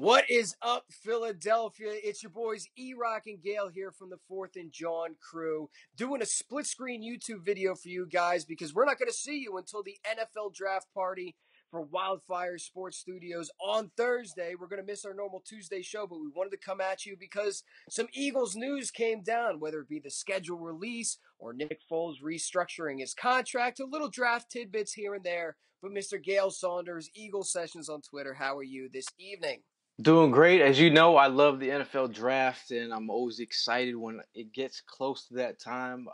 What is up, Philadelphia? It's your boys Erock and Gayle here from the 4th and Jawn crew, doing a split screen YouTube video for you guys because we're not going to see you until the NFL draft party for Wildfire Sports Studios on Thursday. We're going to miss our normal Tuesday show, but we wanted to come at you because some Eagles news came down, whether it be the schedule release or Nick Foles restructuring his contract, a little draft tidbits here and there. But Mr. Gayle Saunders, Eagle Sessions on Twitter, how are you this evening? Doing great. As you know, I love the NFL draft, and I'm always excited when it gets close to that time.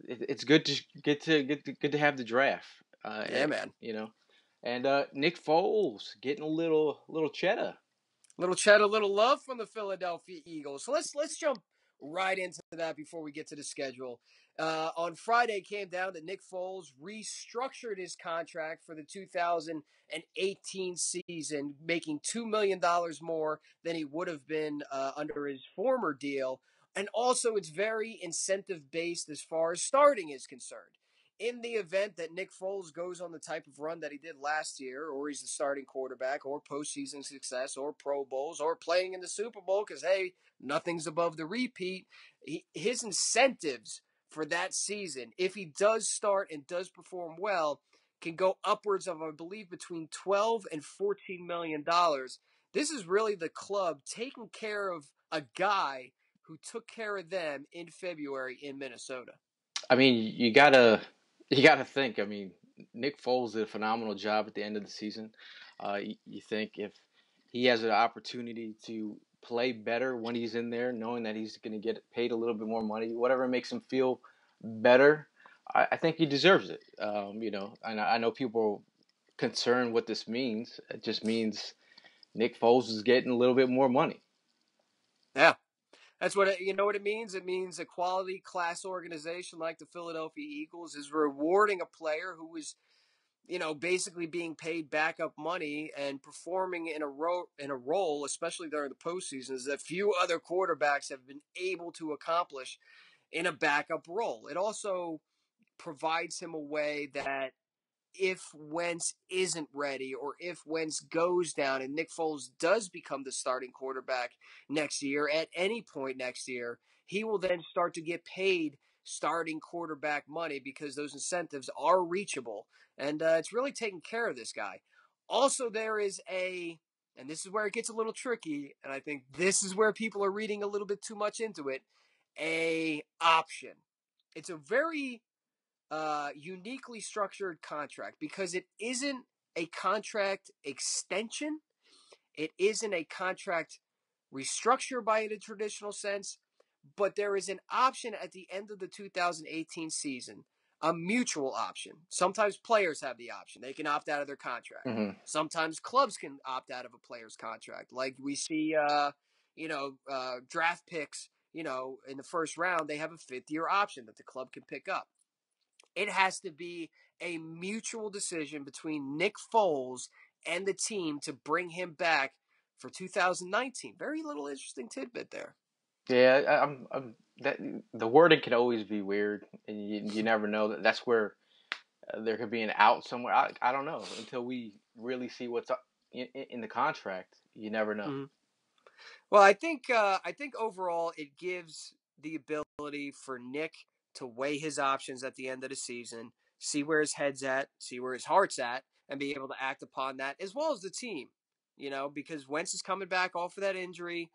It's good to good to have the draft. Yeah, man. And Nick Foles getting a little cheddar. Little cheddar, little love from the Philadelphia Eagles. So let's jump right into that before we get to the schedule. On Friday, it came down that Nick Foles restructured his contract for the 2018 season, making $2 million more than he would have been under his former deal. And also, it's very incentive-based as far as starting is concerned. In the event that Nick Foles goes on the type of run that he did last year, or he's the starting quarterback, or postseason success, or Pro Bowls, or playing in the Super Bowl, because, hey, nothing's above the repeat, his incentives for that season, if he does start and does perform well, can go upwards of, I believe, between $12 and $14 million. This is really the club taking care of a guy who took care of them in February in Minnesota. I mean, you gotta think. I mean, Nick Foles did a phenomenal job at the end of the season. You think if he has an opportunity to play better when he's in there, knowing that he's going to get paid a little bit more money, whatever makes him feel better, I think he deserves it. And I know people are concerned what this means. It just means Nick Foles is getting a little bit more money. Yeah. That's what you know what it means. It means a quality class organization like the Philadelphia Eagles is rewarding a player who is, basically being paid backup money and performing in a role, especially during the postseasons, that few other quarterbacks have been able to accomplish in a backup role. It also provides him a way that if Wentz isn't ready or if Wentz goes down and Nick Foles does become the starting quarterback next year, at any point next year, he will then start to get paid starting quarterback money because those incentives are reachable. And it's really taking care of this guy. Also, there is and this is where it gets a little tricky, and I think this is where people are reading a little bit too much into it, a option. It's a very uniquely structured contract because it isn't a contract extension. It isn't a contract restructure by the traditional sense, but there is an option at the end of the 2018 season, a mutual option. Sometimes players have the option. They can opt out of their contract. Mm-hmm. Sometimes clubs can opt out of a player's contract. Like we see, draft picks, in the first round, they have a fifth-year option that the club can pick up. It has to be a mutual decision between Nick Foles and the team to bring him back for 2019. Very little interesting tidbit there. Yeah, I'm that the wording can always be weird, and you never know. That's where there could be an out somewhere. I don't know until we really see what's in the contract. You never know. Mm-hmm. Well, I think overall it gives the ability for Nick to weigh his options at the end of the season, see where his head's at, see where his heart's at, and be able to act upon that, as well as the team. Because Wentz is coming back off of that injury.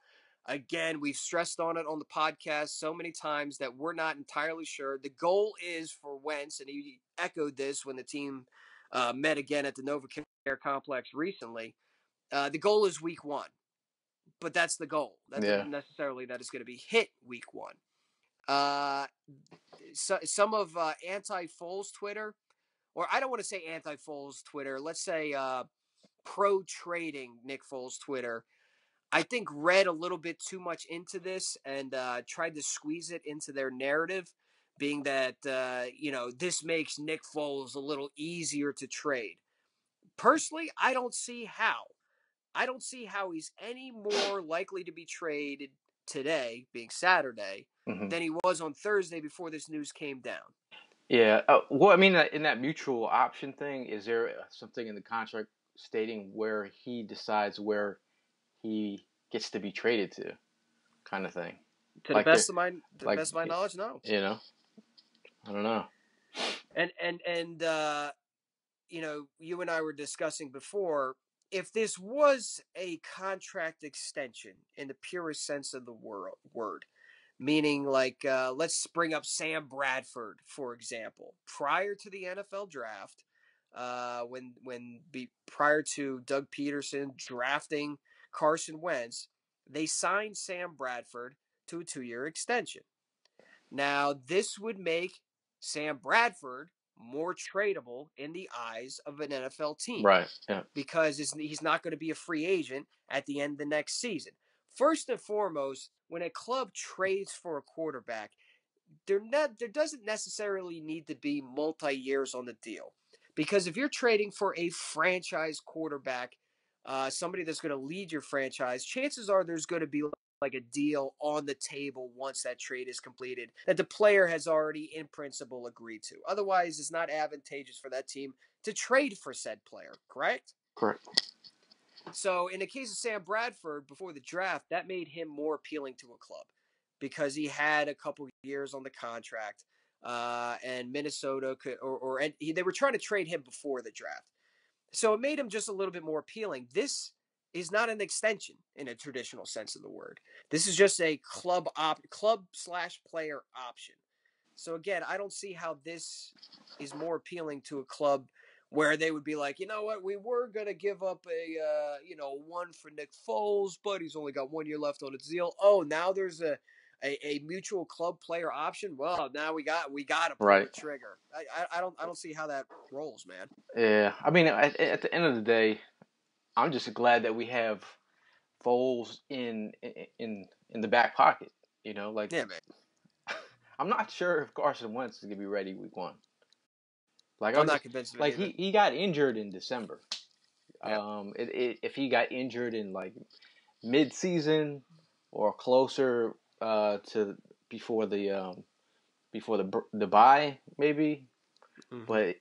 Again, we've stressed on it on the podcast so many times that we're not entirely sure. The goal is for Wentz, and he echoed this when the team met again at the NovaCare Complex recently. The goal is week 1. But that's the goal. That doesn't necessarily that it's going to be hit week 1. Some of anti-Foles Twitter, or I don't want to say anti-Foles Twitter, let's say pro-trading Nick Foles Twitter, I think read a little bit too much into this and tried to squeeze it into their narrative, being that, this makes Nick Foles a little easier to trade. Personally, I don't see how. I don't see how he's any more likely to be traded today, being Saturday, than he was on Thursday before this news came down. Yeah. Well, I mean, in that mutual option thing, is there something in the contract stating where he decides where he gets to be traded to, kind of thing. To Like they're the like best of my knowledge, no. I don't know. And you and I were discussing before, if this was a contract extension in the purest sense of the word, meaning like let's bring up Sam Bradford for example, prior to the NFL draft, prior to Doug Peterson drafting Carson Wentz, they signed Sam Bradford to a 2-year extension. Now, this would make Sam Bradford more tradable in the eyes of an NFL team, Right. Yeah. because he's not going to be a free agent at the end of the next season. First and foremost, when a club trades for a quarterback, there doesn't necessarily need to be multi-years on the deal, because if you're trading for a franchise quarterback, somebody that's going to lead your franchise, chances are there's going to be like a deal on the table once that trade is completed that the player has already in principle agreed to. Otherwise, it's not advantageous for that team to trade for said player, correct? Correct. So in the case of Sam Bradford before the draft, that made him more appealing to a club because he had a couple years on the contract, and Minnesota they were trying to trade him before the draft, so it made him just a little bit more appealing. This is not an extension in a traditional sense of the word. This is just a club/player option. So again, I don't see how this is more appealing to a club where they would be like, you know what, we were gonna give up one for Nick Foles, but he's only got 1 year left on his deal. Oh, now there's a mutual club player option. Well, now we got to pull the Right. trigger. I don't see how that rolls, man. Yeah. I mean, at the end of the day, I'm just glad that we have Foles in the back pocket. Like Yeah, man. I'm not sure if Carson Wentz is gonna be ready week 1. Like I'm not convinced of it like either. he got injured in December. Yeah. If he got injured in like mid-season or closer to before the bye, maybe. Mm-hmm. But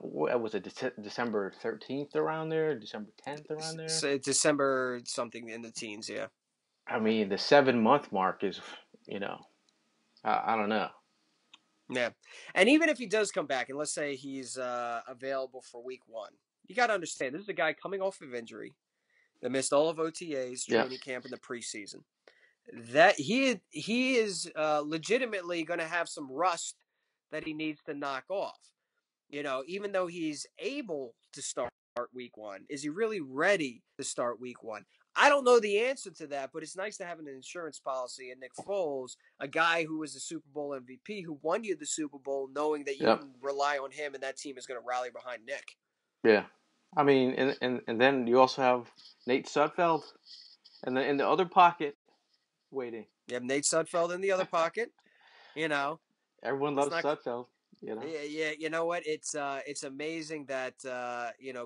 what was it, December 13th around there, December 10th around there? So December something in the teens, yeah. I mean, the 7-month mark is, I don't know. Yeah. And even if he does come back, and let's say he's available for week 1, you got to understand this is a guy coming off of injury that missed all of OTAs, Yeah. training camp, in the preseason. That he is legitimately going to have some rust that he needs to knock off. Even though he's able to start week 1, is he really ready to start week 1? I don't know the answer to that, but it's nice to have an insurance policy. And Nick Foles, a guy who was a Super Bowl MVP, who won you the Super Bowl, knowing that you Yep. can rely on him and that team is going to rally behind Nick. Yeah. I mean, and then you also have Nate Sudfeld in the other pocket waiting. You have Nate Sudfeld in the other pocket. Everyone It's loves not. Sudfeld. Yeah. You know what? It's amazing that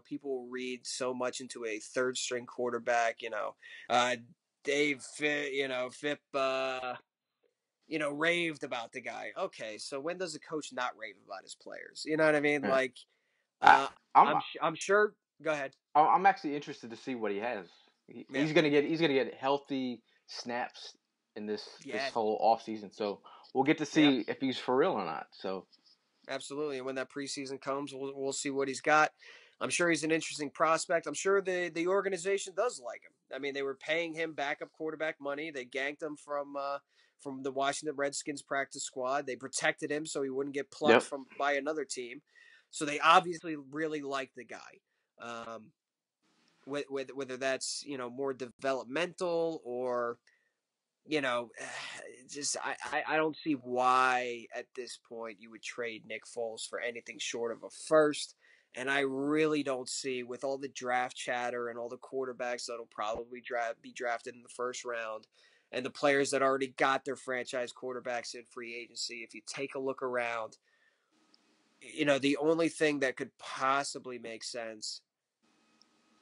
people read so much into a third string quarterback. Dave, Fipp, raved about the guy. Okay, so when does a coach not rave about his players? You know what I mean? Yeah. Like, I, I'm I'm sure. Go ahead. I'm actually interested to see what he has. Yeah. He's gonna get healthy snaps in this Yeah. whole off season. So we'll get to Yeah. see if he's for real or not. So Absolutely. And when that preseason comes, we'll see what he's got. I'm sure he's an interesting prospect. I'm sure the organization does like him. I mean, they were paying him backup quarterback money. They ganked him from the Washington Redskins practice squad. They protected him so he wouldn't get plucked yep. by another team. So they obviously really like the guy. Whether that's more developmental or just I don't see why at this point you would trade Nick Foles for anything short of a first. And I really don't see, with all the draft chatter and all the quarterbacks that'll probably be drafted in the first round, and the players that already got their franchise quarterbacks in free agency, if you take a look around, the only thing that could possibly make sense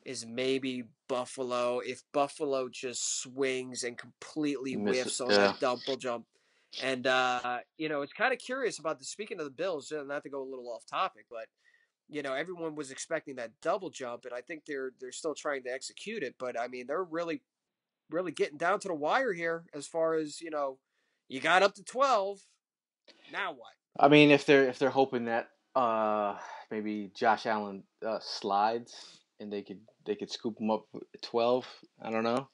is maybe Buffalo. If Buffalo just swings and completely Miss it. whiffs on Yeah. that double jump. And, it's kind of curious about speaking of the Bills, not to go a little off topic, but, everyone was expecting that double jump, and I think they're still trying to execute it. But, I mean, they're really really getting down to the wire here as far as, you got up to 12. Now what? I mean, if they're hoping that maybe Josh Allen slides and they could scoop him up at 12. I don't know.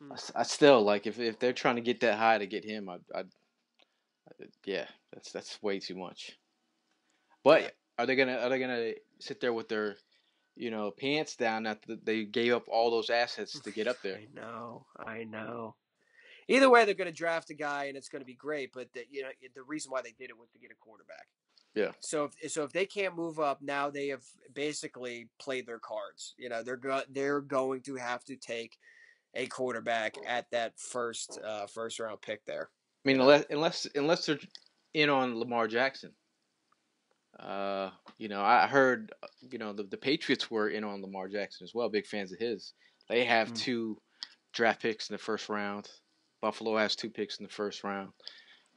Hmm. I still like if they're trying to get that high to get him. I yeah, that's way too much. Yeah. But are they gonna sit there with their pants down after they gave up all those assets to get up there? I know. I know. Either way, they're going to draft a guy, and it's going to be great. But the reason why they did it was to get a quarterback. Yeah. So if they can't move up now, they have basically played their cards. They're going to have to take a quarterback at that first round pick there. I mean, unless they're in on Lamar Jackson. I heard, the Patriots were in on Lamar Jackson as well. Big fans of his. They have Mm. 2 draft picks in the first round. Buffalo has 2 picks in the first round.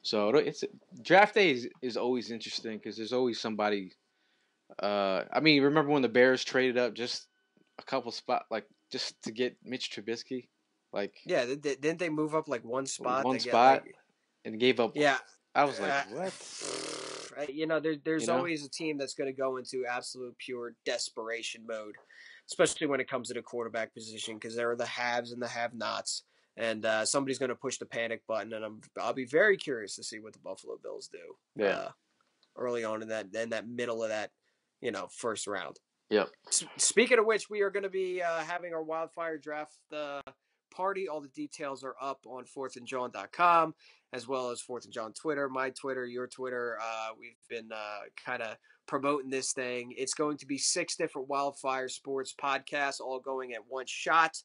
So it's draft day is always interesting because there's always somebody. I mean, remember when the Bears traded up just a couple spot, like just to get Mitch Trubisky, like Yeah, didn't they move up like one spot one to get spot, like and gave up. yeah. I was like, Uh, what? there's You know? always a team that's going to go into absolute pure desperation mode, especially when it comes to the quarterback position, because there are the haves and the have-nots, and somebody's going to push the panic button, and I'll be very curious to see what the Buffalo Bills do Yeah. early on in that middle of that first round. Yep. Speaking of which, we are going to be having our wildfire draft party. All the details are up on fourthandjawn.com, as well as Fourth and Jawn Twitter, my Twitter, your Twitter. We've been kind of promoting this thing. It's going to be 6 different wildfire sports podcasts, all going at one shot,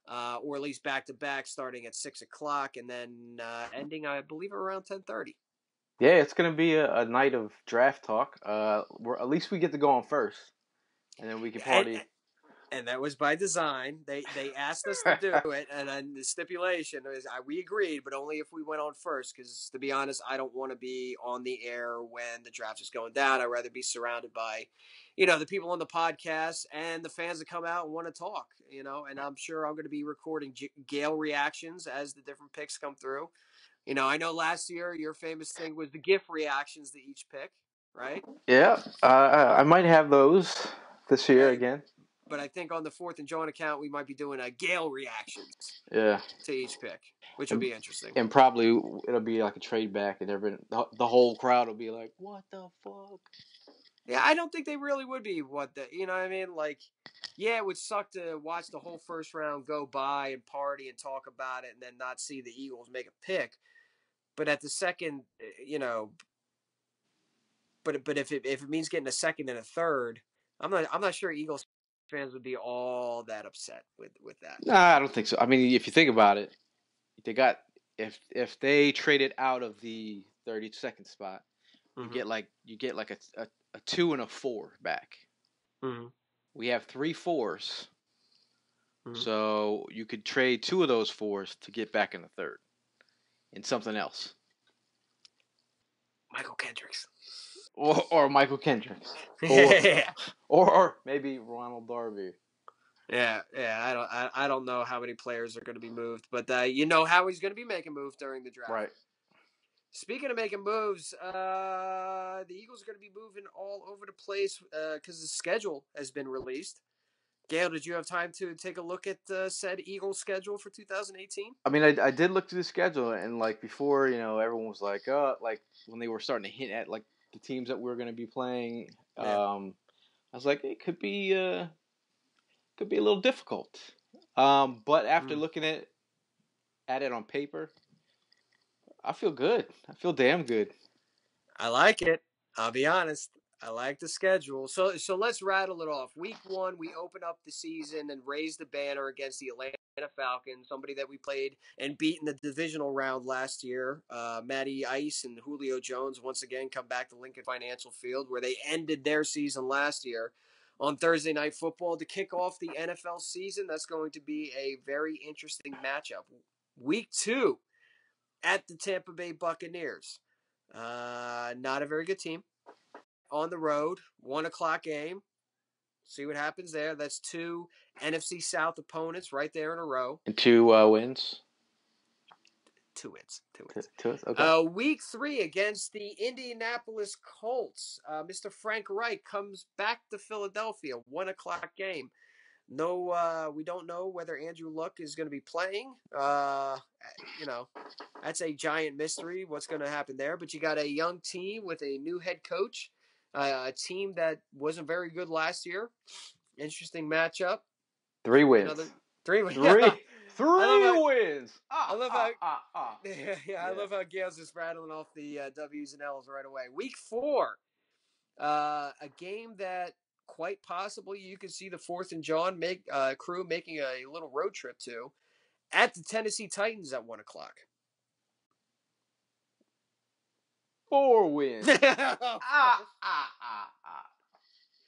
or at least back to back, starting at 6 o'clock, and then ending, I believe, around 10:30. Yeah, it's gonna be a night of draft talk. At least we get to go on first, and then we can And, party. and that was by design. They asked us to do it, and then the stipulation is we agreed, but only if we went on first. Because to be honest, I don't want to be on the air when the draft is going down. I'd rather be surrounded by, the people on the podcast and the fans that come out and want to talk. And I'm sure I'm going to be recording Gayle reactions as the different picks come through. I know last year your famous thing was the GIF reactions to each pick, right? Yeah, I might have those this year Hey, again. but I think on the Fourth and Jawn account, we might be doing a Gayle reactions Yeah, to each pick, which will and, be interesting. and probably it'll be like a trade back, and the whole crowd will be like, "What the fuck?" Yeah, I don't think they really would be you know what I mean? Like, yeah, it would suck to watch the whole first round go by and party and talk about it and then not see the Eagles make a pick. But at the second, but if it means getting a second and a third, I'm not sure Eagles fans would be all that upset with that. Nah, I don't think so. I mean, if you think about it, they got if they traded out of the 32nd spot, you Mm-hmm. get like a 2 and a 4 back. Mm-hmm. We have 3 4s, Mm-hmm. so you could trade 2 of those 4s to get back in the third in something else, Michael Kendricks. or Michael Kendricks, or Yeah. or maybe Ronald Darby. Yeah, I don't know how many players are going to be moved, but you know how he's going to be making moves during the draft. Right. Speaking of making moves, the Eagles are going to be moving all over the place because the schedule has been released. Gayle, did you have time to take a look at said Eagles schedule for 2018? I mean, I did look through the schedule, and like before, everyone was like, like when they were starting to hint at like the teams that we're going to be playing. Yeah. I was like, it could be a little difficult. But after looking at it on paper, I feel good. I feel damn good. I like it. I'll be honest. I like the schedule. So let's rattle it off. Week 1, we open up the season and raise the banner against the Atlanta Falcons, somebody that we played and beat in the divisional round last year. Matty Ice and Julio Jones once again come back to Lincoln Financial Field, where they ended their season last year on Thursday Night Football to kick off the NFL season. That's going to be a very interesting matchup. Week 2 at the Tampa Bay Buccaneers. Not a very good team. On the road, 1 o'clock game. See what happens there. That's 2 NFC South opponents right there in a row. And 2 wins. 2 wins. 2 Two, wins. two, okay. Week 3 against the Indianapolis Colts. Mr. Frank Reich comes back to Philadelphia. 1:00 game. No, we don't know whether Andrew Luck is going to be playing. That's a giant mystery. What's going to happen there? But you got a young team with a new head coach, a team that wasn't very good last year. Interesting matchup. 3 wins. Another 3 wins. Three wins. I love how Gale's just rattling off the W's and L's right away. Week 4, a game that quite possibly you could see the Fourth and Jawn crew making a little road trip to, at the Tennessee Titans at 1:00. 4 wins.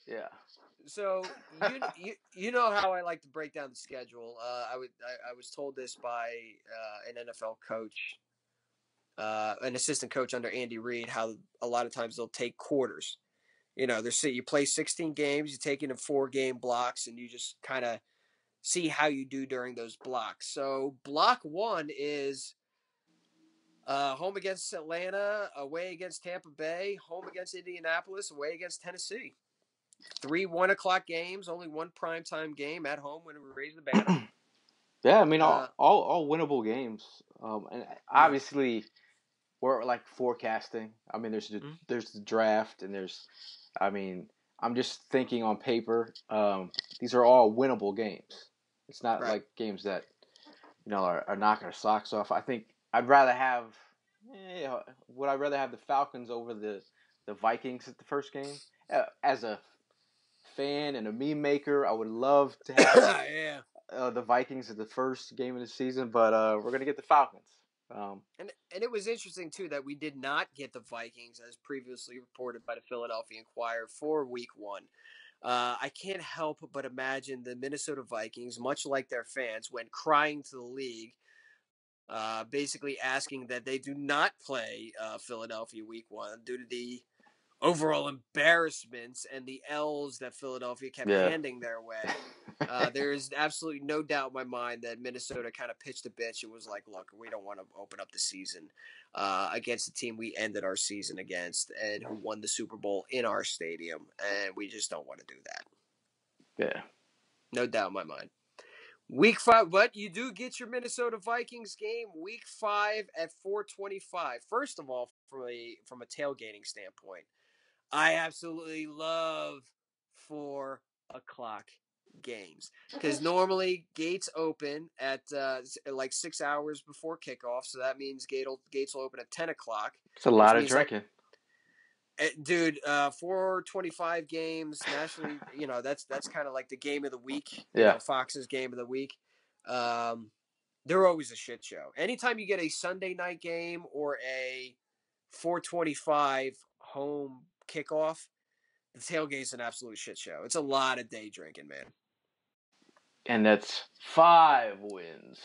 Yeah. So you know how I like to break down the schedule. I was told this by an NFL coach, an assistant coach under Andy Reid, how a lot of times they'll take quarters. You play 16 games, you take it in 4-game blocks, and you just kind of see how you do during those blocks. So block 1 is home against Atlanta, away against Tampa Bay, home against Indianapolis, away against Tennessee. 3 1:00 games, only 1 primetime game at home when we raise the banner. Yeah, I mean all winnable games. And obviously we're like forecasting. I mean there's the draft and I'm just thinking on paper. These are all winnable games. It's not like games that are knocking our socks off. I think I'd rather have would I rather have the Falcons over the Vikings at the first game? As a fan and a meme maker, I would love to have the Vikings at the first game of the season, but we're gonna get the Falcons. And it was interesting too that we did not get the Vikings as previously reported by the Philadelphia Inquirer for Week 1. I can't help but imagine the Minnesota Vikings, much like their fans, went crying to the league, basically asking that they do not play Philadelphia Week 1 due to the overall embarrassments and the L's that Philadelphia kept handing their way. There is absolutely no doubt in my mind that Minnesota kind of pitched a bitch and was like, look, we don't want to open up the season against the team we ended our season against and who won the Super Bowl in our stadium, and we just don't want to do that. Yeah. No doubt in my mind. Week 5, but you do get your Minnesota Vikings game Week 5 at 4:25. First of all, from a tailgating standpoint, I absolutely love 4:00 games because normally gates open at like 6 hours before kickoff, so that means gates will open at 10:00. It's a lot of drinking. Dude, 4:25 games nationally, that's kind of like the game of the week. Fox's game of the week. They're always a shit show. Anytime you get a Sunday night game or a 4:25 home kickoff, the tailgate's an absolute shit show. It's a lot of day drinking, man. And that's 5 wins.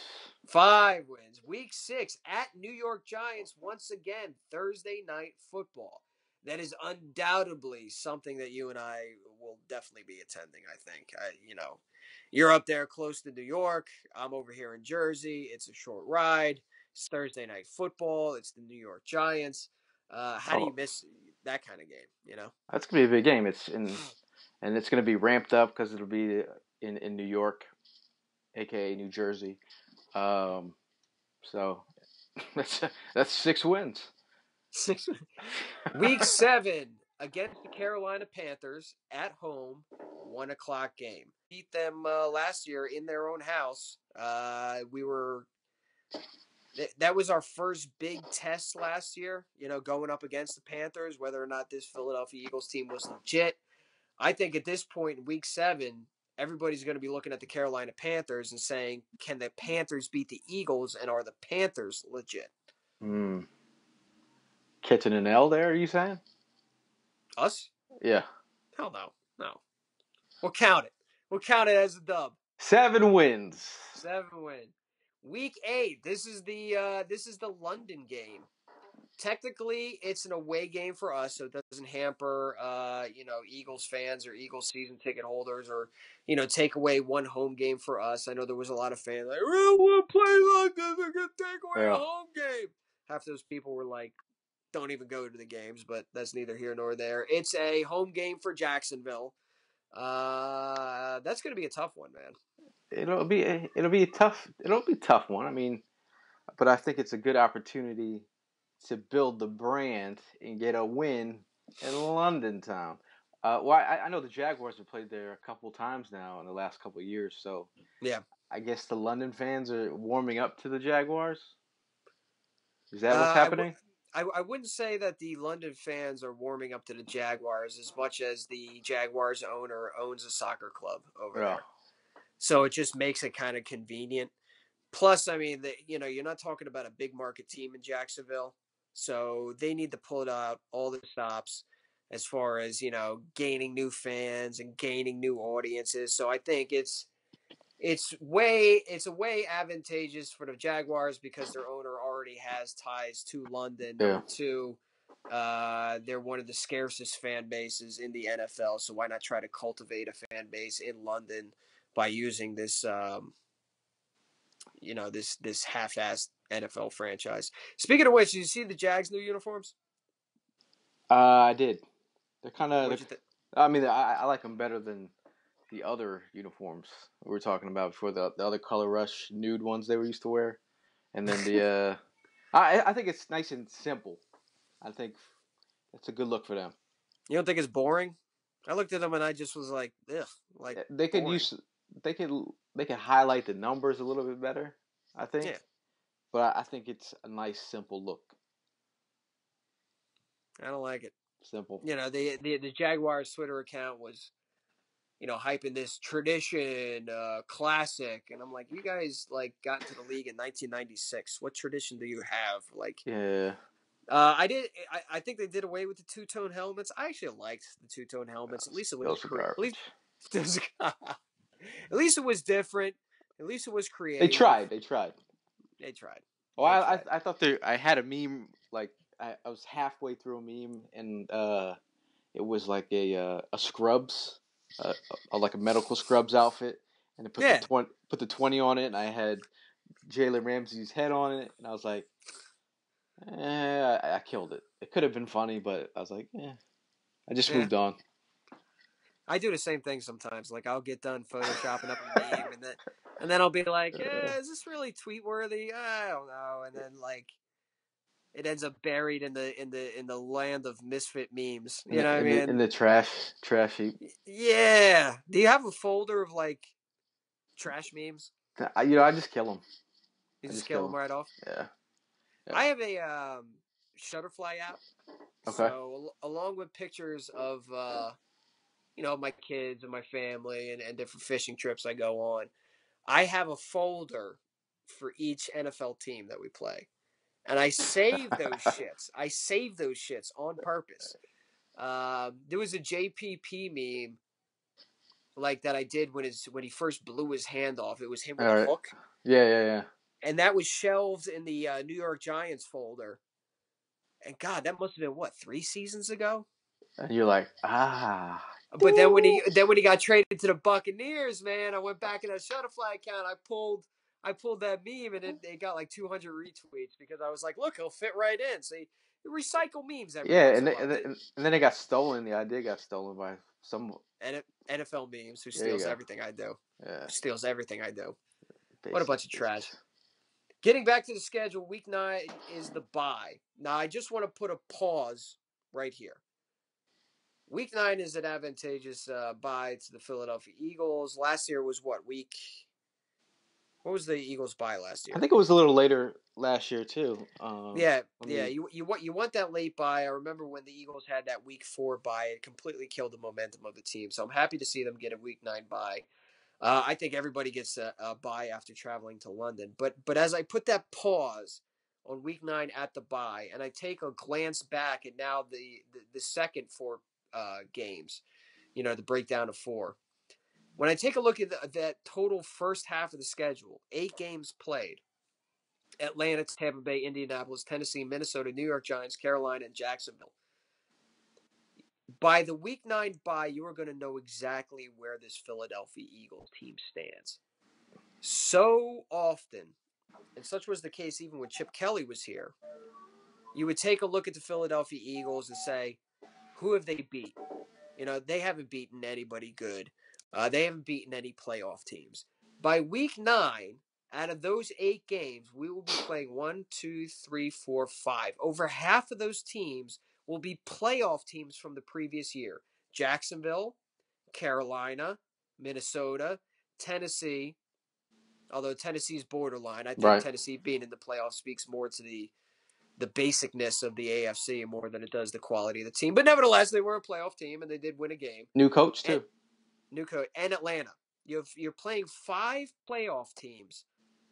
5 wins. Week 6 at New York Giants once again. Thursday night football. That is undoubtedly something that you and I will definitely be attending, I think. You're up there close to New York. I'm over here in Jersey. It's a short ride. It's Thursday night football. It's the New York Giants. How do you miss that kind of game, That's going to be a big game. And it's going to be ramped up because it'll be in New York, a.k.a. New Jersey. So that's 6 wins. Week 7 against the Carolina Panthers at home, 1:00 game. Beat them last year in their own house. That was our first big test last year, going up against the Panthers, whether or not this Philadelphia Eagles team was legit. I think at this point in Week 7, everybody's going to be looking at the Carolina Panthers and saying, can the Panthers beat the Eagles, and are the Panthers legit? Catching an L there, are you saying? Us? Yeah. Hell no. We'll count it. We'll count it as a dub. 7 wins. 7 wins. Week 8. This is the London game. technically it's an away game for us, so it doesn't hamper Eagles fans or Eagles season ticket holders, or take away one home game for us. I know there was a lot of fans like, we don't want to play like this, they're gonna take away a Yeah. home game. Half those people were like, don't even go to the games, but that's neither here nor there. It's a home game for Jacksonville. That's gonna be a tough one, man. It'll be a tough one. I mean, but I think it's a good opportunity to build the brand and get a win in London town. Well, I know the Jaguars have played there a couple times now in the last couple of years, so Yeah. I guess the London fans are warming up to the Jaguars. Is that what's Uh, I, happening? I wouldn't say that the London fans are warming up to the Jaguars as much as the Jaguars owner owns a soccer club over Yeah, there. So it just makes it kind of convenient. Plus, I mean, you're not talking about a big market team in Jacksonville. So they need to pull out all the stops as far as, gaining new fans and gaining new audiences. So I think it's a way advantageous for the Jaguars because their owner already has ties to London. yeah. Number two, they're one of the scarcest fan bases in the NFL, so why not try to cultivate a fan base in London by using this half-assed NFL franchise. Speaking of which, did you see the Jags' new uniforms? I did. They're kind What'd of. you think? I mean, I like them better than the other uniforms we were talking about before. The other color rush nude ones they were used to wear, and then I think it's nice and simple. I think it's a good look for them. You don't think it's boring? I looked at them and I just was like, ugh, like They could boring. use they could they could highlight the numbers a little bit better. I Yeah, think, but I think it's a nice simple look. I don't like it. Simple. The Jaguars Twitter account was hyping this tradition, classic, and I'm like, you guys like got into the league in 1996. What tradition do you have? Like, Yeah. I think they did away with the two tone helmets. I actually liked the two tone helmets. At least it was Those are garbage. at least it was different. At least it was They creative. tried. They tried. They tried. Oh, They I tried. I thought I had a meme like I was halfway through a meme and it was like a scrubs like a medical scrubs outfit and it Yeah. put the 20 on it and I had Jalen Ramsey's head on it and I was like I killed it. It could have been funny but I was like I just Yeah. moved on. I do the same thing sometimes. Like I'll get done photoshopping up a meme and then I'll be like, is this really tweet worthy? I don't know. And then like it ends up buried in the land of misfit memes. You know what I In mean? the trash heap. Yeah. Do you have a folder of like trash memes? I just kill them. You I just just kill kill them them. right off. Yeah. Yeah. I have a Shutterfly app. Okay. So along with pictures of my kids and my family and different fishing trips I go on, I have a folder for each NFL team that we play. And I save those shits. I save those shits on purpose. There was a JPP meme like that I did when he first blew his hand off. It was him with All a right. hook, Yeah. and that was shelved in the New York Giants folder. And God, that must have been what 3 seasons ago. And you're like, But then when he doo. then when he got traded to the Buccaneers, man, I went back in that Shutterfly account. I pulled that meme and it got like 200 retweets because I was like, look, he'll fit right in. So you recycle memes every Yeah, once and in a then, while. and, then, and then it got stolen. The idea got stolen by some. NFL memes who There you steals go. everything I do. Yeah, Who steals everything I do. What a basics, bunch of trash. basics. Getting back to the schedule, week 9 is the bye. Now I just want to put a pause right here. Week 9 is an advantageous bye to the Philadelphia Eagles. Last year was what week? What was the Eagles bye last I year? think it was a little later last year too. Yeah, Let yeah. me. You want that late bye. I remember when the Eagles had that week 4 bye, it completely killed the momentum of the team. So I'm happy to see them get a week 9 bye. I think everybody gets a bye after traveling to London. But as I put that pause on week 9 at the bye, and I take a glance back at now the second 4 games, the breakdown of 4. When I take a look at that total first half of the schedule, 8 games played. Atlanta, Tampa Bay, Indianapolis, Tennessee, Minnesota, New York Giants, Carolina, and Jacksonville. By the week 9 bye, you are going to know exactly where this Philadelphia Eagles team stands. So often, and such was the case even when Chip Kelly was here, you would take a look at the Philadelphia Eagles and say, who have they beat? They haven't beaten anybody good. They haven't beaten any playoff teams. By week 9, out of those 8 games, we will be playing 1, 2, 3, 4, 5. Over half of those teams will be playoff teams from the previous year. Jacksonville, Carolina, Minnesota, Tennessee. Although Tennessee's borderline, I think Right. Tennessee being in the playoffs speaks more to the basicness of the AFC more than it does the quality of the team. But nevertheless, they were a playoff team and they did win a game. New coach And, too. new coach and Atlanta. You're playing 5 playoff teams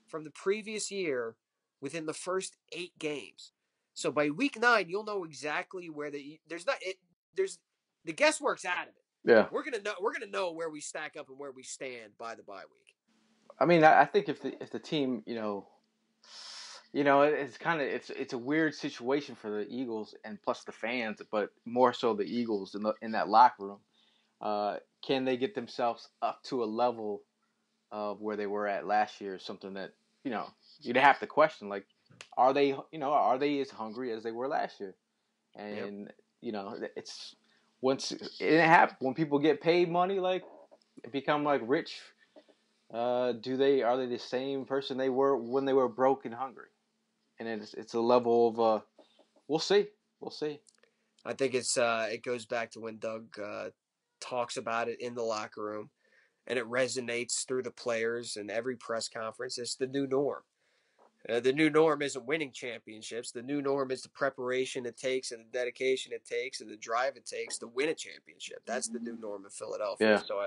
from the previous year within the first 8 games. So by week 9, you'll know exactly where there's the guesswork's out of it. Yeah. We're gonna know where we stack up and where we stand by the bye week. I mean, I think if the team, it's kind of it's a weird situation for the Eagles and plus the fans, but more so the Eagles in that locker room. Can they get themselves up to a level of where they were at last year? Something that you'd have to question. Like, are they as hungry as they were last year? And it's once it happens when people get paid money, like become like rich. Are they the same person they were when they were broke and hungry? And it's a level of we'll see. I think it goes back to when Doug talks about it in the locker room, and it resonates through the players and every press conference. It's the new norm. The new norm isn't winning championships. The new norm is the preparation it takes and the dedication it takes and the drive it takes to win a championship. That's the new norm in Philadelphia. Yeah. So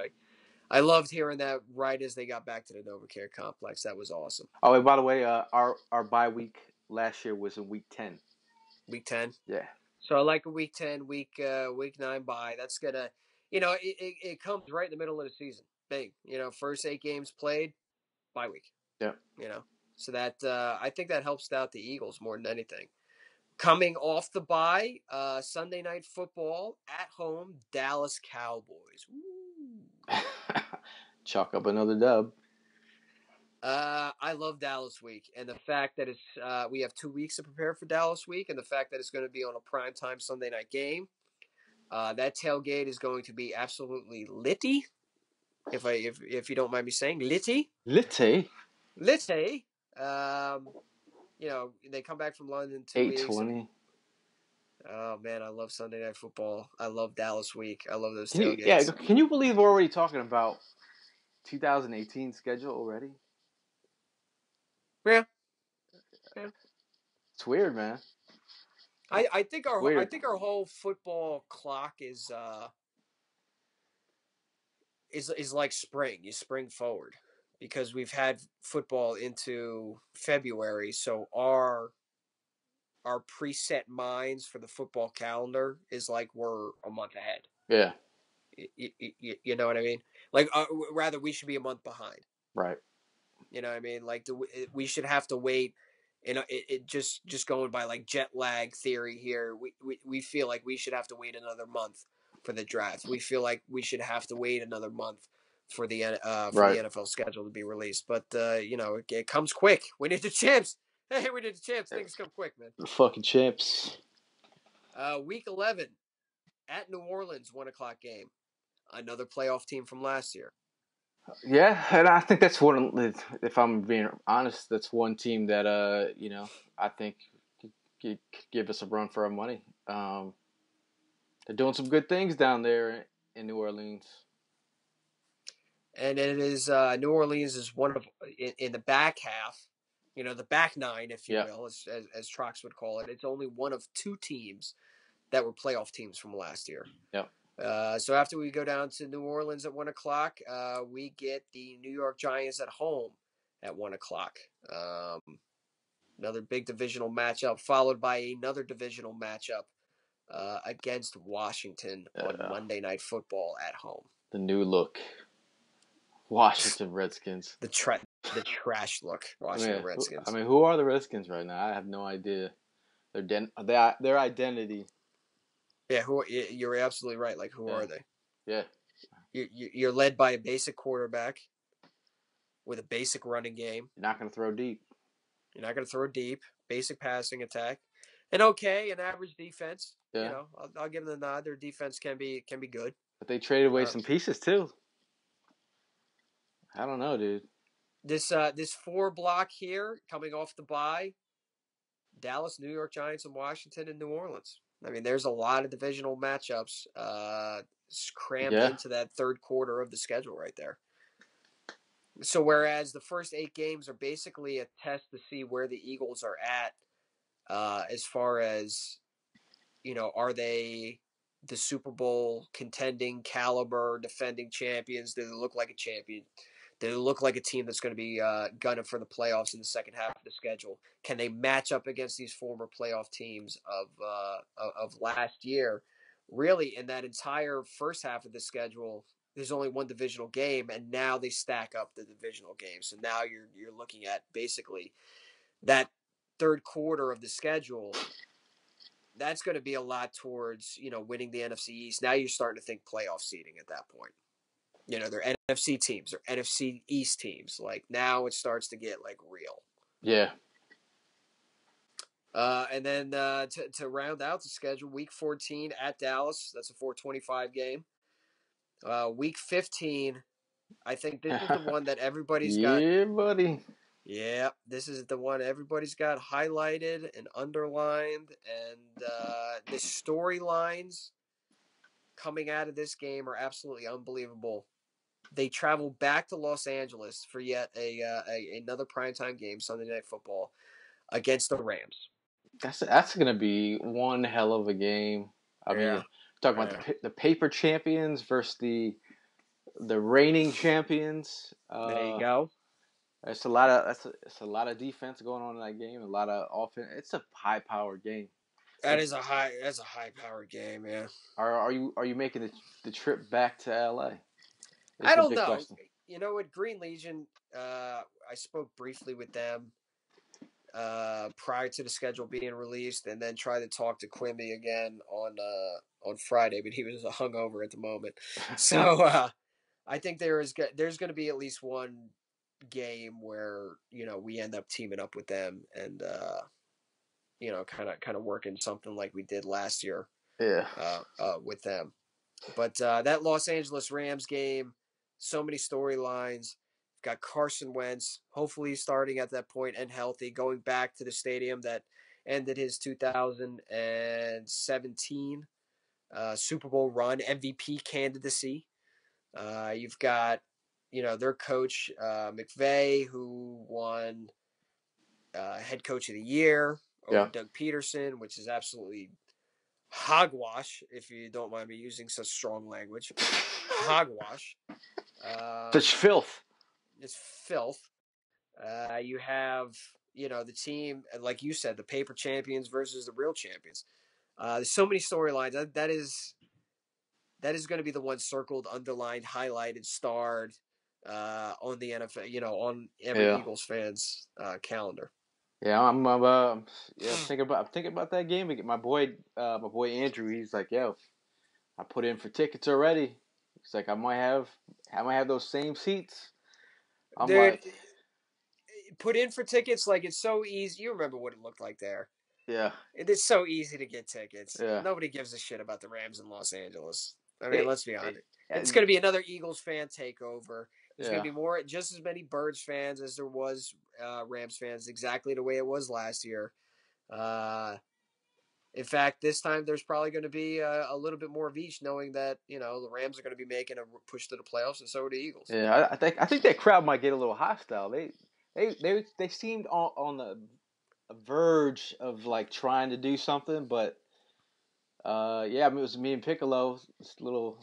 I loved hearing that right as they got back to the NovaCare complex. That was awesome. Oh, and by the way, our bye week last year was in week 10. Week 10. Yeah. So I like a week 10, week 9 bye. That's gonna, it comes right in the middle of the season. Big, first 8 games played, bye week. Yeah. So that I think that helps out the Eagles more than anything. Coming off the bye, Sunday night football at home, Dallas Cowboys. Woo. Chalk up another dub. I love Dallas week, and the fact that we have 2 weeks to prepare for Dallas week, and the fact that it's going to be on a primetime Sunday night game. That tailgate is going to be absolutely litty. If you don't mind me saying, litty. Litty. They come back from London 2 weeks. 8:20. Oh man, I love Sunday night football. I love Dallas week. I love those tailgates. Can you believe we're already talking about 2018 schedule already? Yeah. It's weird, man. I think our whole football clock is like spring. You spring forward because we've had football into February, so our preset minds for the football calendar is like we're a month ahead. Yeah. You know what I mean? Like, rather, we should be a month behind. Right. You know what I mean? Like, we should have to wait. It just going by like jet lag theory here. We feel like we should have to wait another month for the draft. We feel like we should have to wait another month for the NFL schedule to be released. But it comes quick. We need the champs. Hey, we need the champs. Things come quick, man. The fucking champs. Week 11 at New Orleans, 1:00 game. Another playoff team from last year. Yeah, and I think that's one. If I'm being honest, that's one team that I think could give us a run for our money. They're doing some good things down there in New Orleans. And it is New Orleans is one of in the back half, the back 9, if you will, as Trox would call it. It's only one of 2 teams that were playoff teams from last year. Yep. So after we go down to New Orleans at 1:00, we get the New York Giants at home at 1:00. Another big divisional matchup, followed by another divisional matchup against Washington on Monday Night Football at home. The new look. Washington Redskins. The trash look. Washington Redskins. Who are the Redskins right now? I have no idea. Their identity. Yeah, you're absolutely right. Like, who are they? Yeah. You're led by a basic quarterback with a basic running game. You're not going to throw deep. You're not going to throw deep. Basic passing attack. An average defense. Yeah. You know, I'll give them the nod. Their defense can be good. But they traded away some pieces too. I don't know, dude. This 4 block here coming off the bye. Dallas, New York Giants, and Washington and New Orleans. I mean, there's a lot of divisional matchups crammed into that third quarter of the schedule right there. So whereas the first 8 games are basically a test to see where the Eagles are at as far as, you know, are they the Super Bowl contending caliber, defending champions? Do they look like a champion? Do they look like a team that's going to be gunning for the playoffs in the second half of the schedule? Can they match up against these former playoff teams of last year? Really, in that entire first half of the schedule, there's only one divisional game, and now they stack up the divisional games. So now you're looking at basically that third quarter of the schedule. That's going to be a lot towards, you know, winning the NFC East. Now you're starting to think playoff seeding at that point. You know, they're NFC teams, they're NFC East teams. Like, now it starts to get, like, real. Yeah. And then to round out the schedule, Week 14 at Dallas. That's a 4:25 game. Week 15, I think this is the one that everybody's got. Yeah, buddy. Yeah, this is the one everybody's got highlighted and underlined. And the storylines coming out of this game are absolutely unbelievable. They travel back to Los Angeles for yet another primetime game, Sunday Night Football, against the Rams. That's going to be one hell of a game. I mean, talking about the paper champions versus the reigning champions. There you go. It's a lot of defense going on in that game. A lot of offense. It's a high-powered game. That's a high-powered game, yeah. Are you making the trip back to LA? I don't know. Question. You know what, Green Legion, I spoke briefly with them prior to the schedule being released, and then tried to talk to Quimby again on Friday, but he was hungover at the moment. So I think there's going to be at least one game where, you know, we end up teaming up with them and you know, kind of working something like we did last year. Yeah. With them. But that Los Angeles Rams game, so many storylines. Got Carson Wentz, hopefully starting at that point and healthy, going back to the stadium that ended his 2017 Super Bowl run, MVP candidacy. You've got, you know, their coach, McVay, who won head coach of the year over Doug Peterson, which is absolutely hogwash, if you don't mind me using such strong language. Hogwash. Such filth. It's filth. You have, you know, the team, like you said, the paper champions versus the real champions. There's so many storylines. That is going to be the one circled, underlined, highlighted, starred on the NFL, you know, on every Eagles fan's calendar. Yeah, I'm thinking about that game again. My boy Andrew, he's like, yo, I put in for tickets already. He's like, I might have those same seats. I'm like, put in for tickets, like, it's so easy. You remember what it looked like there. Yeah. It is so easy to get tickets. Yeah. Nobody gives a shit about the Rams in Los Angeles. I mean, let's be honest. It's going to be another Eagles fan takeover. There's going to be just as many Birds fans as there was Rams fans, exactly the way it was last year. In fact, this time there's probably going to be a little bit more of each, knowing that, you know, the Rams are going to be making a push to the playoffs, and so are the Eagles. Yeah, I think that crowd might get a little hostile. They seemed on the verge of, like, trying to do something, but I mean, it was me and Piccolo, this little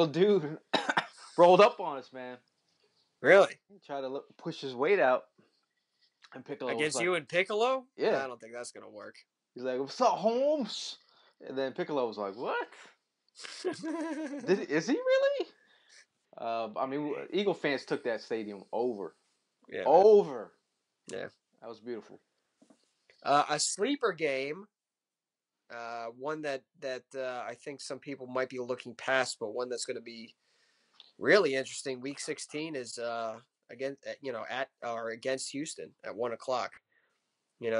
dude rolled up on us, man. Really? He tried to push his weight out. And Piccolo against was you and Piccolo? Yeah. I don't think that's going to work. He's like, what's up, Holmes? And then Piccolo was like, what? Is he really? I mean, Eagle fans took that stadium over. Yeah, man. Over. Yeah. That was beautiful. A sleeper game, one that I think some people might be looking past, but one that's going to be really interesting. Week 16 is at or against Houston at 1:00.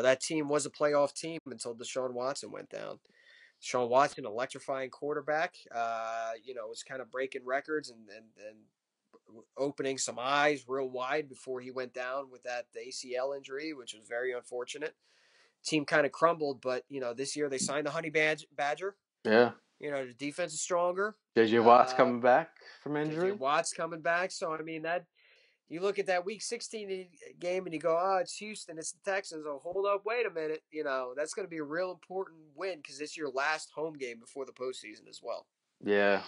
That team was a playoff team until Deshaun Watson went down. Deshaun Watson, electrifying quarterback, was kind of breaking records and opening some eyes real wide before he went down with that ACL injury, which was very unfortunate. Team kind of crumbled, but this year they signed the Honey Badger. Yeah. The defense is stronger. JJ Watt's coming back from JJ injury. Watt's coming back, so I mean that. You look at that Week 16 game and you go, oh, it's Houston, it's the Texans. Oh, hold up, wait a minute. That's going to be a real important win because it's your last home game before the postseason as well. Yeah.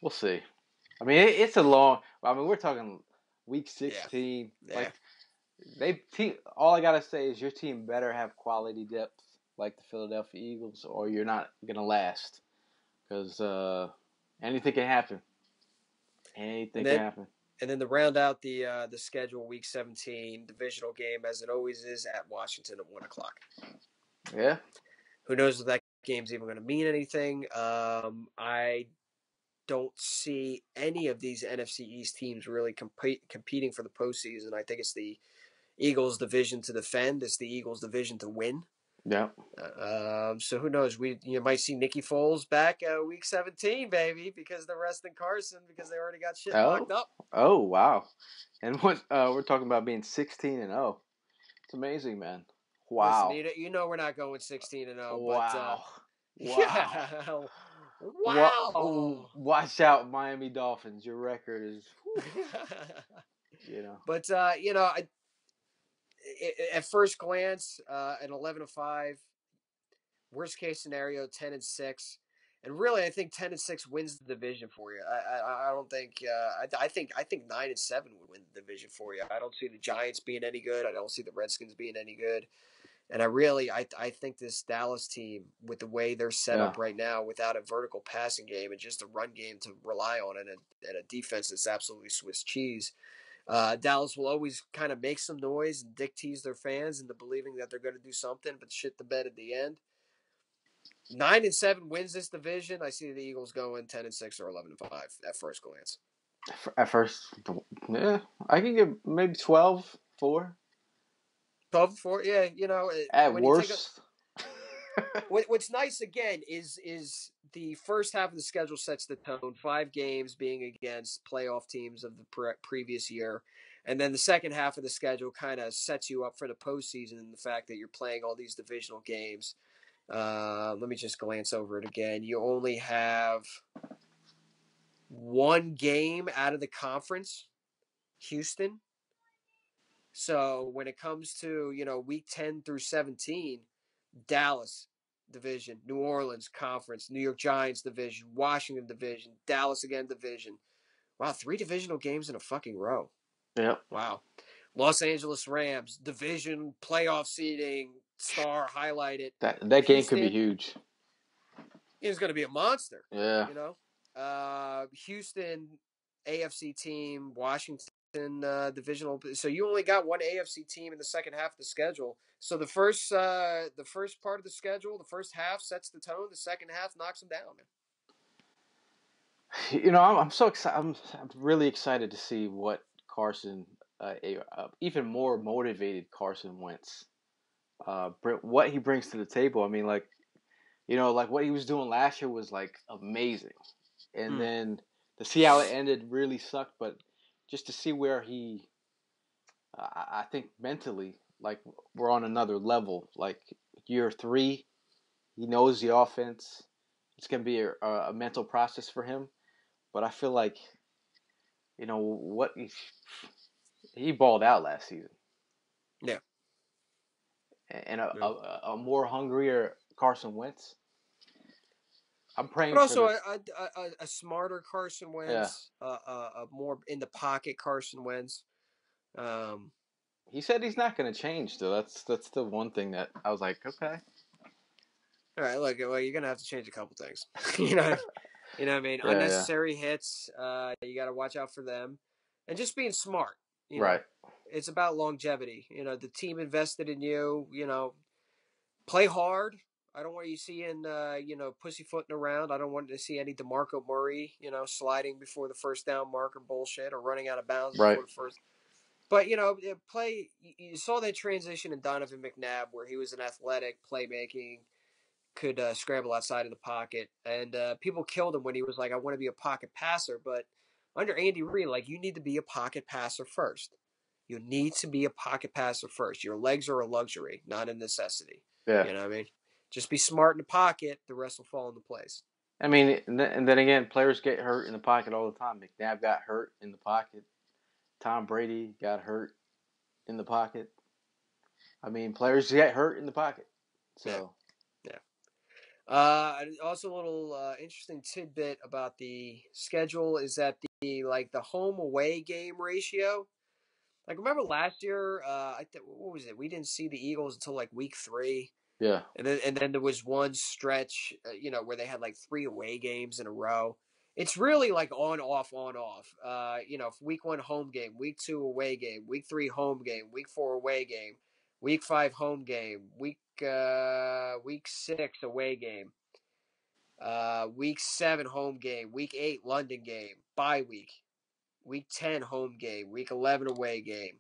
We'll see. I mean, it's a long. I mean, we're talking Week 16. Yeah. Like all I gotta say is your team better have quality depth like the Philadelphia Eagles, or you're not gonna last. Because anything can happen. Anything can happen. And then to round out the schedule, Week 17 divisional game, as it always is, at Washington at 1:00. Yeah. Who knows if that game's even going to mean anything? I don't see any of these NFC East teams really competing for the postseason. I think it's the Eagles' division to defend. It's the Eagles' division to win. Yeah. So who knows? You might see Nicky Foles back Week 17, baby, because they're resting Carson because they already got shit locked up. Oh wow! And what we're talking about being 16-0. It's amazing, man. Wow. Listen, we're not going 16-0. Wow. But, wow. Yeah. Wow. Watch out, Miami Dolphins. Your record is. But at first glance, an 11-5, worst case scenario, 10-6, and really, I think 10-6 wins the division for you. I don't think. I think 9-7 would win the division for you. I don't see the Giants being any good. I don't see the Redskins being any good. And I think this Dallas team, with the way they're set up right now, without a vertical passing game and just a run game to rely on, and a defense that's absolutely Swiss cheese. Dallas will always kind of make some noise and dick tease their fans into believing that they're going to do something, but shit the bed at the end. 9-7 wins this division. I see the Eagles going 10-6 or 11-5 at first glance. At first, yeah, I can give maybe 12-4. 12-4, yeah. At worst. What's nice again is the first half of the schedule sets the tone. 5 games being against playoff teams of the previous year, and then the second half of the schedule kind of sets you up for the postseason and the fact that you're playing all these divisional games. Let me just glance over it again. You only have one game out of the conference, Houston. So when it comes to week 10 through 17. Dallas division, New Orleans conference, New York Giants division, Washington division, Dallas again division. Wow, 3 divisional games in a fucking row. Yep. Wow. Los Angeles Rams division, playoff seeding, star highlighted. That game could be huge. It's going to be a monster. Yeah. Houston AFC team, Washington divisional. So you only got one AFC team in the second half of the schedule. So the first part of the schedule, the first half sets the tone. The second half knocks them down, man. I'm so excited. I'm really excited to see what Carson, even more motivated Carson Wentz, what he brings to the table. I mean, like what he was doing last year was like amazing, and then to see how it ended really sucked. But just to see where he, I think mentally, like we're on another level. Like year 3, he knows the offense. It's gonna be a mental process for him. But I feel like, what he balled out last season. Yeah. And a more hungrier Carson Wentz. I'm praying. But also a smarter Carson Wentz, a more in the pocket Carson Wentz. He said he's not going to change, though. That's the one thing that I was like, okay. All right, look, well, you're going to have to change a couple things. You know what I mean? Yeah, yeah. Unnecessary hits. You got to watch out for them, and just being smart. You know, Right. it's about longevity. You know, the team invested in you. You know, play hard. I don't want you seeing, pussyfooting around. I don't want to see any DeMarco Murray, sliding before the first down marker bullshit or running out of bounds Right. before the first. But play. You saw that transition in Donovan McNabb where he was an athletic playmaking, could scramble outside of the pocket, and people killed him when he was like, "I want to be a pocket passer." But under Andy Reid, like you need to be a pocket passer first. You need to be a pocket passer first. Your legs are a luxury, not a necessity. Yeah. You know what I mean? Just be smart in the pocket. The rest will fall into place. I mean, and then again, players get hurt in the pocket all the time. McNabb got hurt in the pocket. Tom Brady got hurt in the pocket. I mean, players get hurt in the pocket. Yeah, So yeah. Also, a little interesting tidbit about the schedule is that the home away game ratio. Like remember last year, what was it? We didn't see the Eagles until like week 3. yeah, And then there was one stretch, where they had like 3 away games in a row. It's really like on off on off. Week 1 home game, week 2 away game, week 3 home game, week 4 away game, week 5 home game, week 6 away game, week 7 home game, week 8 London game, bye week 10 home game, week 11 away game.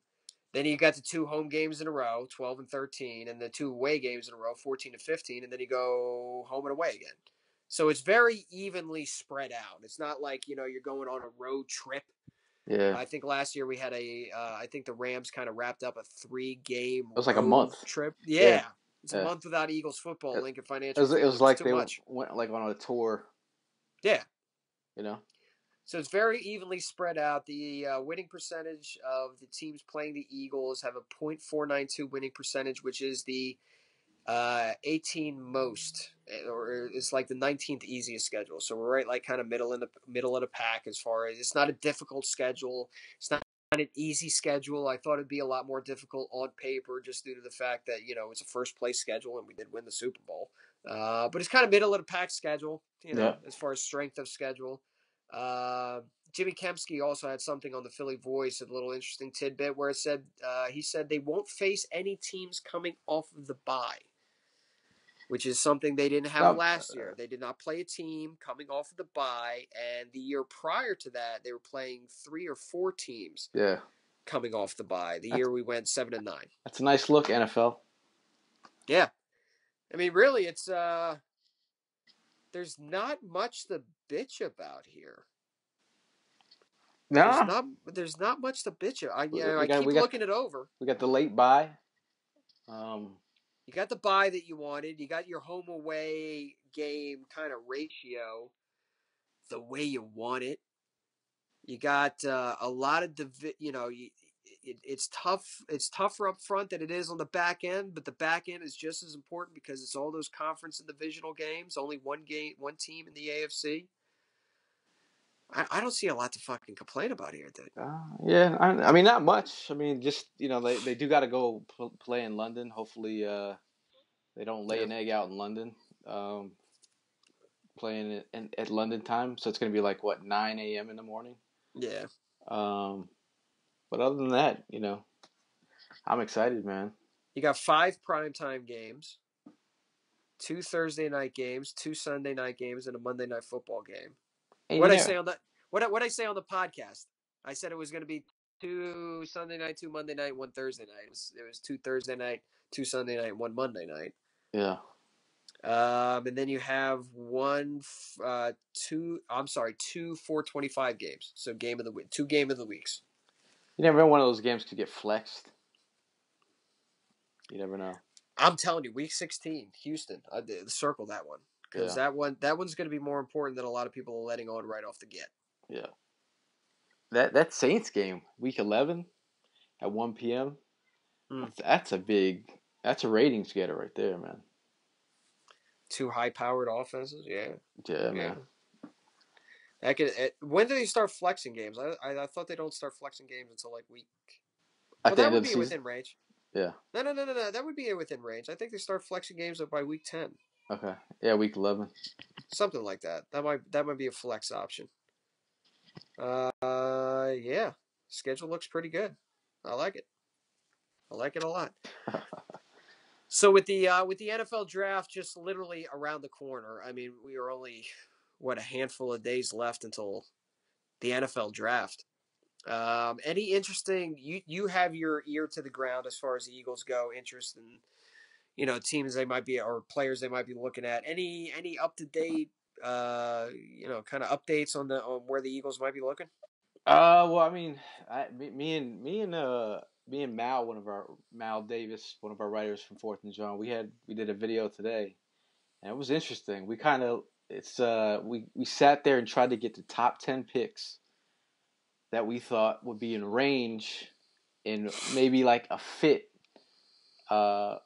Then you got the 2 home games in a row, 12 and 13, and the 2 away games in a row, 14 and 15, and then you go home and away again. So it's very evenly spread out. It's not like, you're going on a road trip. yeah. I think last year we had I think the Rams kind of wrapped up a 3-game It was like a road month. trip. Yeah, Yeah. It's a yeah. month without Eagles football at It, Lincoln it Financial was it Field. was It was like too they much. went like on a tour. Yeah. You know. So it's very evenly spread out. The winning percentage of the teams playing the Eagles have a .492 winning percentage, which is the 18 most, or it's like the 19th easiest schedule. So we're right, like kind of middle of the pack as far as it's not a difficult schedule. It's not an easy schedule. I thought it'd be a lot more difficult on paper, just due to the fact that it's a first place schedule and we did win the Super Bowl. But it's kind of middle of the pack schedule, Yeah. as far as strength of schedule. Jimmy Kempski also had something on the Philly Voice, a little interesting tidbit where it said he said they won't face any teams coming off of the bye, which is something they didn't have No, last year. They did not play a team coming off of the bye, and the year prior to that, they were playing 3 or 4 teams yeah. coming off the bye. The That's, year we went 7-9. that's a nice look, NFL. Yeah, I mean, really, it's there's not much to bitch about here. No, There's not much to bitch about. we I got keep we got looking it over. we got the late bye. You got the bye that you wanted. You got your home away game kind of ratio the way you want it. You got a lot of it's tough. It's tougher up front than it is on the back end, but the back end is just as important because it's all those conference and divisional games. Only one team in the AFC. I don't see a lot to fucking complain about here, dude. Yeah, I mean not much. I mean just they do got to go play in London. Hopefully they don't lay Yeah. an egg out in London. Playing it at London time, so it's gonna be like what 9 a.m. in the morning. Yeah. But other than that, I'm excited, man. You got 5 primetime games, 2 Thursday night games, 2 Sunday night games, and a Monday night football game. And What I say on what I say on the podcast? I said it was going to be 2 Sunday night, 2 Monday night, 1 Thursday night. It was 2 Thursday night, 2 Sunday night, 1 Monday night. yeah. And then you have two 425 games. So game of the week, 2 game of the weeks. You never know, one of those games could get flexed. You never know. I'm telling you, week 16, Houston. I did circle that one because that one's going to be more important than a lot of people are letting on right off the get. Yeah. That Saints game, week 11 at 1 p.m. That's a ratings getter right there, man. 2 high-powered offenses, yeah. Yeah, man. When do they start flexing games? I thought they don't start flexing games until like week. At the That end would of the be season. within range. Yeah. No. That would be within range. I think they start flexing games by week 10. Okay. Yeah, week 11. Something like that. That might be a flex option. Yeah. Schedule looks pretty good. I like it. I like it a lot. So with the NFL draft just literally around the corner, I mean, we are only a handful of days left until the NFL draft. Any interesting? You have your ear to the ground as far as the Eagles go. Interest in teams they might be or players they might be looking at. Any up to date kind of updates on where the Eagles might be looking? Well, I mean, me and Mal, Mal Davis, one of our writers from Fourth and Jawn, we did a video today, and it was interesting. We sat there and tried to get the top 10 picks that we thought would be in range and maybe like a fit, for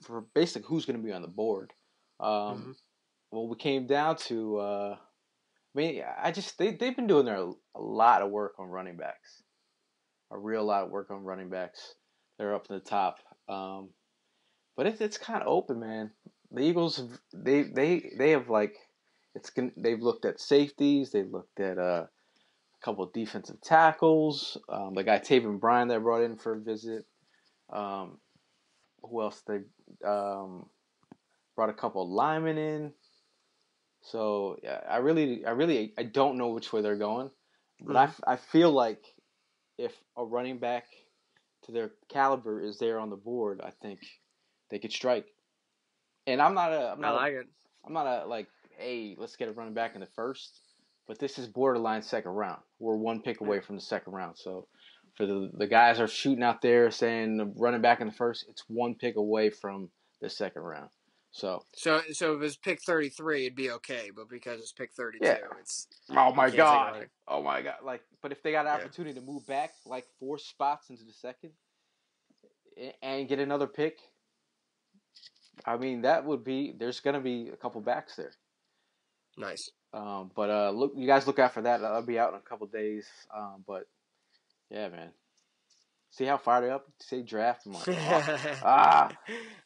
for basically who's going to be on the board. Mm-hmm. Well, we came down to. They've been doing a lot of work on running backs, a real lot of work on running backs. They're up in the top, but it's kind of open, man. The Eagles they have like they've looked at safeties, they've looked at a couple of defensive tackles. The guy Taven Bryan that brought in for a visit. Um, who else they brought a couple of linemen in. So yeah, I don't know which way they're going, but Mm-hmm. I feel like if a running back to their caliber is there on the board, I think they could strike. And I like it. I'm not a like, hey, let's get a running back in the first, but this is borderline second round. We're one pick away Yeah. from the second round. So for the guys are shooting out there saying running back in the first, it's one pick away from the second round. So So if it's pick 33, it'd be okay, but because it's pick yeah. 32, it's Oh you my can't take a god. running. Oh my god. Like, but if they got an Yeah. opportunity to move back like 4 spots into the second and get another pick, I mean that would be. There's gonna be a couple backs there. Nice. But look, you guys look out for that. I'll be out in a couple days. But yeah, man. See how fired up? Say draft. I'm like,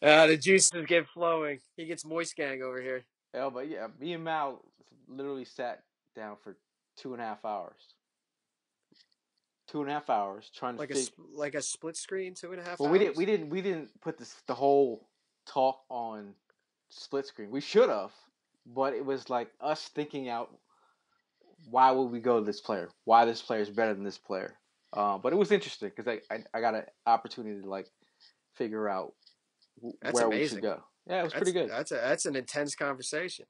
The juices get flowing. He gets moist gang over here. yeah. But yeah, me and Mal literally sat down for 2.5 hours. 2.5 hours trying to figure. Like a split screen, 2.5 Well, hours. we didn't put the whole talk on split screen. We should have, but it was like us thinking out why would we go to this player? Why this player is better than this player? But it was interesting because I got an opportunity to like figure out That's where we should amazing. go. Yeah, it was pretty good. That's an intense conversation.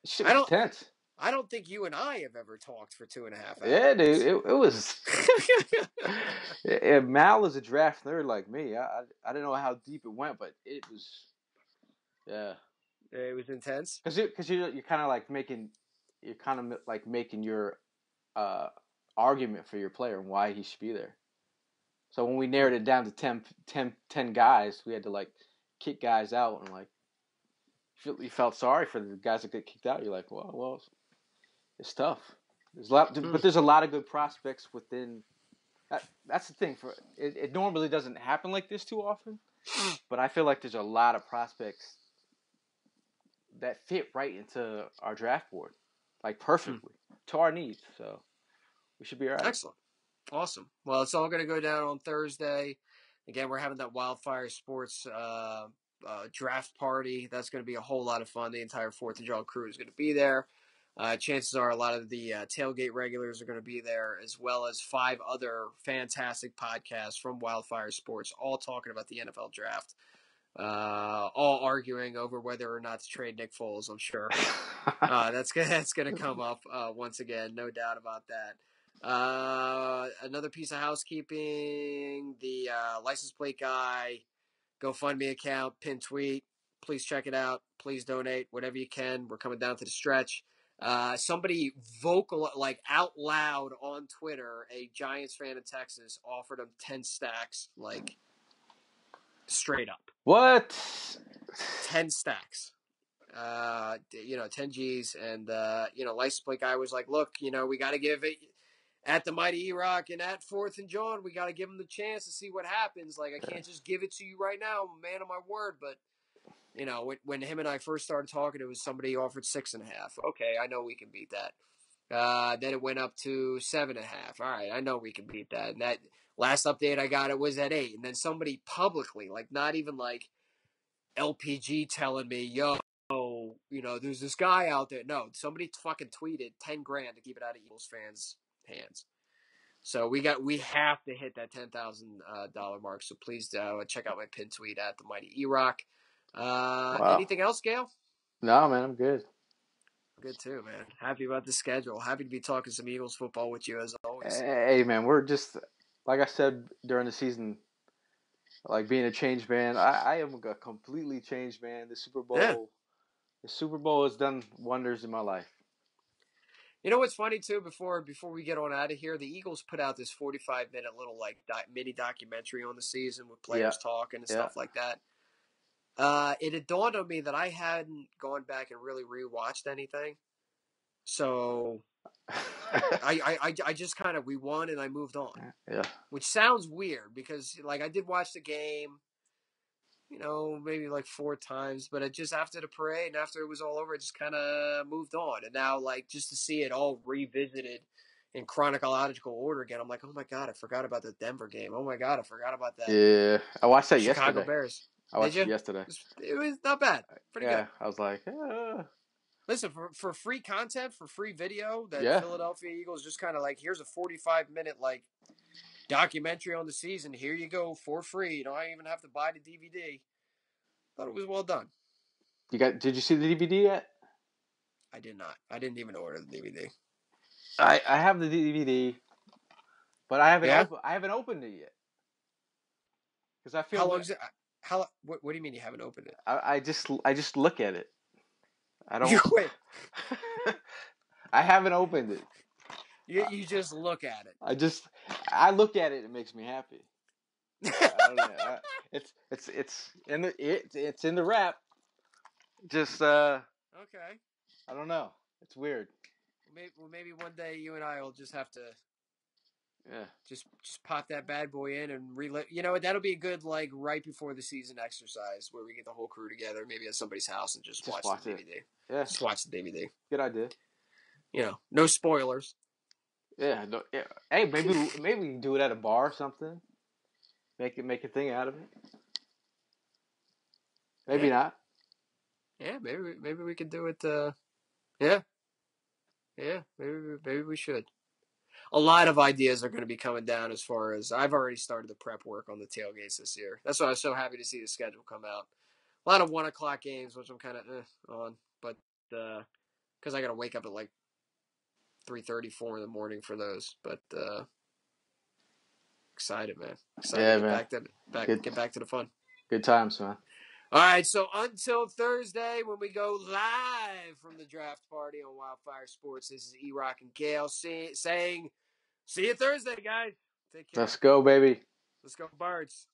Shit I was don't intense. I don't think you and I have ever talked for 2.5 Yeah, dude, hours. it was. Mal is a draft nerd like me. I didn't know how deep it went, but it was. Yeah, It was intense. because you're kind of like making your uh, argument for your player and why he should be there. So when we narrowed it down to 10 guys, we had to like kick guys out and like you felt sorry for the guys that get kicked out. You're like, well, it's tough. But there's a lot of good prospects within. That's the thing. It normally doesn't happen like this too often, but I feel like there's a lot of prospects that fit right into our draft board, like perfectly to our needs. So we should be all right. Excellent. Awesome. Well, it's all going to go down on Thursday. Again, we're having that Wildfire Sports draft party. That's going to be a whole lot of fun. The entire 4th of July crew is going to be there. Chances are a lot of the tailgate regulars are going to be there, as well as 5 other fantastic podcasts from Wildfire Sports, all talking about the NFL draft, all arguing over whether or not to trade Nick Foles, I'm sure. That's going to come up once again, no doubt about that. Another piece of housekeeping: the license plate guy GoFundMe account, pin tweet. Please check it out. Please donate whatever you can. We're coming down to the stretch. Somebody vocal, like out loud on Twitter, a Giants fan in Texas offered him 10 stacks, like straight up. What? 10 stacks. 10 G's. And, license plate guy was like, look, we got to give it at the Mighty Erock and at 4th and Jawn. We got to give him the chance to see what happens. Like, I can't just give it to you right now. I'm a man of my word, but You know, when him and I first started talking, it was somebody offered 6.5. Okay, I know we can beat that. Then it went up to 7.5. All right, I know we can beat that. And that last update I got, it was at 8. And then somebody publicly, like not even like LPG telling me, yo, there's this guy out there. No, somebody fucking tweeted 10 grand to keep it out of Eagles fans' hands. So we have to hit that $10,000 mark. So please check out my pin tweet at the Mighty Erock. Wow. Anything else, Gayle? No, man, I'm good. Good too, man. Happy about the schedule. Happy to be talking some Eagles football with you as always. Hey, man, we're just like I said during the season, like being a changed man. I am a completely changed man. Yeah. The Super Bowl has done wonders in my life. You know what's funny too? Before we get on out of here, the Eagles put out this 45-minute little like mini documentary on the season with players talking and stuff like that. It had dawned on me that I hadn't gone back and really rewatched anything, so I just kind of we won and I moved on. Yeah. Which sounds weird because like I did watch the game, maybe like 4 times, but it just after the parade and after it was all over, it just kind of moved on. And now like just to see it all revisited in chronological order again, I'm like, oh my God, I forgot about the Denver game. Oh my God, I forgot about that. Yeah, I watched that Chicago yesterday. Bears. I watched it yesterday. It was not bad. Pretty good. I was like, Listen, for free content, for free video, that yeah. Philadelphia Eagles just kind of like, here's a 45-minute like documentary on the season. Here you go for free. You don't even have to buy the DVD. Thought it was well done. Did you see the DVD yet? I did not. I didn't even order the DVD. I have the DVD, but I haven't opened it yet. Because I feel. How long is it? What do you mean you haven't opened it? I just look at it. I don't. You quit. I haven't opened it. You just look at it. I look at it. It makes me happy. I don't know. It's in the wrap. Just okay. I don't know. It's weird. Maybe one day you and I will just have to. Yeah. Just pop that bad boy in and relive. That'll be a good like right before the season exercise where we get the whole crew together, maybe at somebody's house and just watch the DVD. Yeah. Just watch the DVD. Good idea. No spoilers. Yeah. No, yeah. Hey, maybe we can do it at a bar or something. Make a thing out of it. Maybe not. Yeah, maybe we could do it. Yeah. Maybe we should. A lot of ideas are going to be coming down as far as I've already started the prep work on the tailgates this year. That's why I was so happy to see the schedule come out. A lot of 1:00 games, which I'm kind of on, but because I got to wake up at like 3:30, 4 in the morning for those. But excited, man. Excited to get back to the fun. Good times, man. All right, so until Thursday when we go live from the draft party on Wildfire Sports, this is Erock and Gayle saying, see you Thursday, guys. Take care. Let's go, baby. Let's go, Birds.